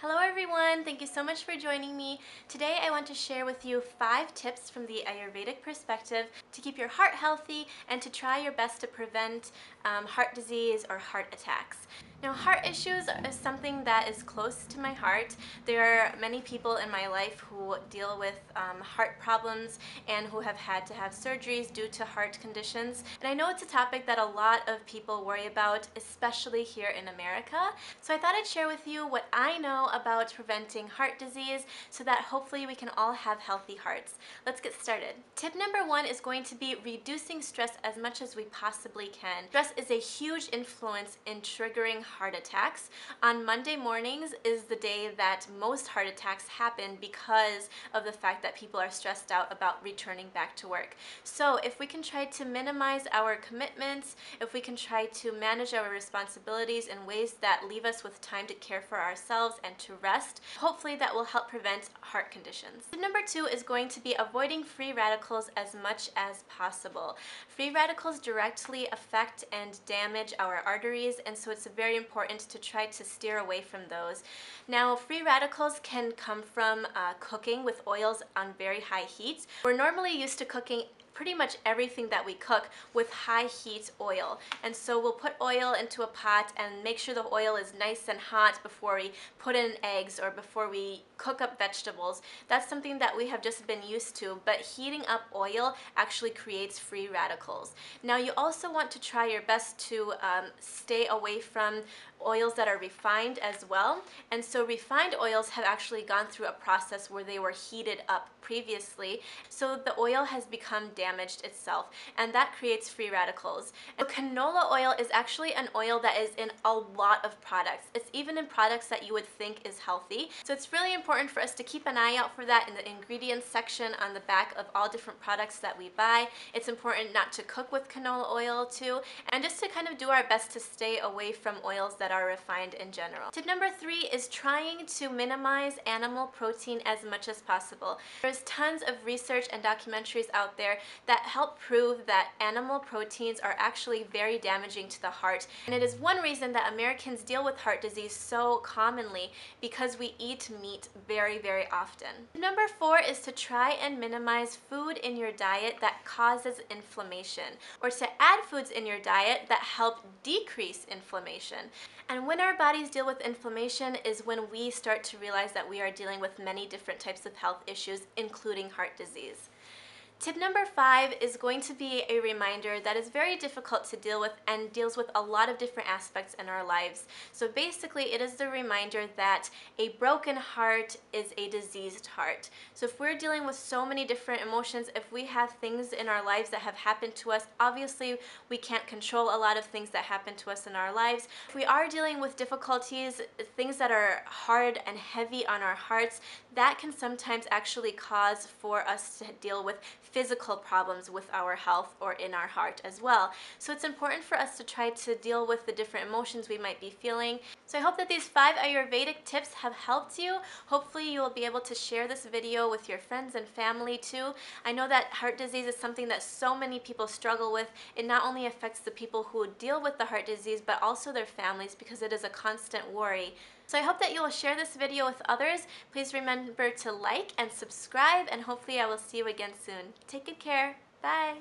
Hello everyone, thank you so much for joining me. Today I want to share with you 5 tips from the Ayurvedic perspective to keep your heart healthy and to try your best to prevent heart disease or heart attacks. Now, heart issues is something that is close to my heart. There are many people in my life who deal with heart problems and who have had to have surgeries due to heart conditions. And I know it's a topic that a lot of people worry about, especially here in America. So I thought I'd share with you what I know about preventing heart disease so that hopefully we can all have healthy hearts. Let's get started. Tip number 1 is going to be reducing stress as much as we possibly can. Stress is a huge influence in triggering heart attacks. On Monday mornings is the day that most heart attacks happen because of the fact that people are stressed out about returning back to work. So if we can try to minimize our commitments, if we can try to manage our responsibilities in ways that leave us with time to care for ourselves and to rest, hopefully that will help prevent heart conditions. Tip number 2 is going to be avoiding free radicals as much as possible. Free radicals directly affect and damage our arteries, and so it's very important to try to steer away from those. Now, free radicals can come from cooking with oils on very high heat. We're normally used to cooking pretty much everything that we cook with high heat oil, and so we'll put oil into a pot and make sure the oil is nice and hot before we put in eggs or before we cook up vegetables. That's something that we have just been used to, but heating up oil actually creates free radicals. Now, you also want to try your best to stay away from oils that are refined as well, and so refined oils have actually gone through a process where they were heated up previously, so the oil has become damaged itself, and that creates free radicals. And canola oil is actually an oil that is in a lot of products. It's even in products that you would think is healthy. So it's really important for us to keep an eye out for that in the ingredients section on the back of all different products that we buy. It's important not to cook with canola oil too, and just to kind of do our best to stay away from oils that are refined in general. Tip number 3 is trying to minimize animal protein as much as possible. There's tons of research and documentaries out there that help prove that animal proteins are actually very damaging to the heart. And it is one reason that Americans deal with heart disease so commonly, because we eat meat very, very often. Number 4 is to try and minimize food in your diet that causes inflammation, or to add foods in your diet that help decrease inflammation. And when our bodies deal with inflammation is when we start to realize that we are dealing with many different types of health issues, including heart disease. Tip number 5 is going to be a reminder that is very difficult to deal with and deals with a lot of different aspects in our lives. So basically, it is the reminder that a broken heart is a diseased heart. So if we're dealing with so many different emotions, if we have things in our lives that have happened to us, obviously we can't control a lot of things that happen to us in our lives. If we are dealing with difficulties, things that are hard and heavy on our hearts, that can sometimes actually cause for us to deal with physical problems with our health or in our heart as well. So it's important for us to try to deal with the different emotions we might be feeling. So I hope that these 5 Ayurvedic tips have helped you. Hopefully you will be able to share this video with your friends and family too. I know that heart disease is something that so many people struggle with. It not only affects the people who deal with the heart disease, but also their families, because it is a constant worry. So I hope that you will share this video with others. Please remember to like and subscribe, and hopefully I will see you again soon. Take good care. Bye.